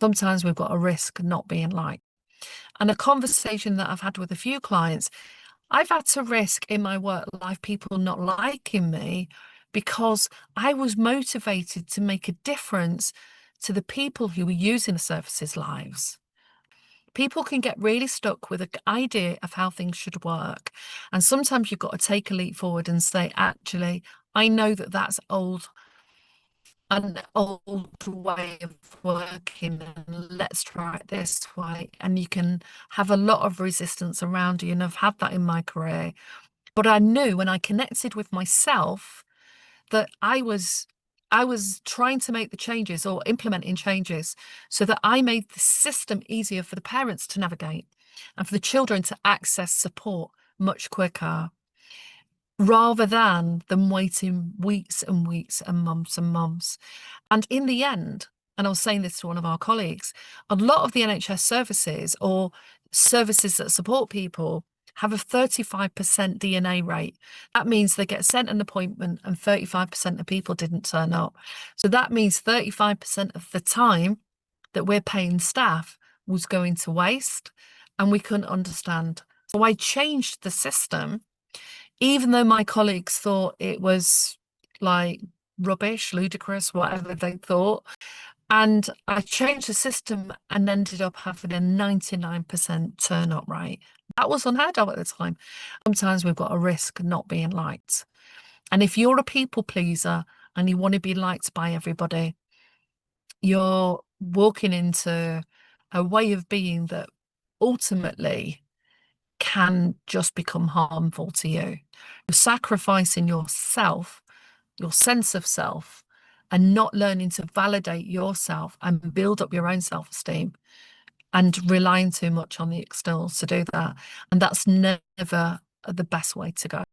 sometimes we've got to risk not being liked. And a conversation that I've had with a few clients, I've had to risk in my work life people not liking me because I was motivated to make a difference to the people who were using the services' lives. People can get really stuck with an idea of how things should work. And sometimes you've got to take a leap forward and say, actually, I know that that's an old way of working, and let's try it this way. And you can have a lot of resistance around you. And I've had that in my career. But I knew when I connected with myself that I was trying to make the changes or implementing changes so that I made the system easier for the parents to navigate and for the children to access support much quicker rather than them waiting weeks and weeks and months and months. And in the end, and I was saying this to one of our colleagues, a lot of the NHS services or services that support people have a 35% DNA rate. That means they get sent an appointment and 35% of people didn't turn up. So that means 35% of the time that we're paying staff was going to waste, and we couldn't understand. So I changed the system, even though my colleagues thought it was like rubbish, ludicrous, whatever they thought. And I changed the system and ended up having a 99% turn up rate. That was unheard of at the time. Sometimes we've got to risk not being liked. And if you're a people pleaser and you want to be liked by everybody, you're walking into a way of being that ultimately can just become harmful to you. You're sacrificing yourself, your sense of self, and not learning to validate yourself and build up your own self-esteem and relying too much on the externals to do that. And that's never the best way to go.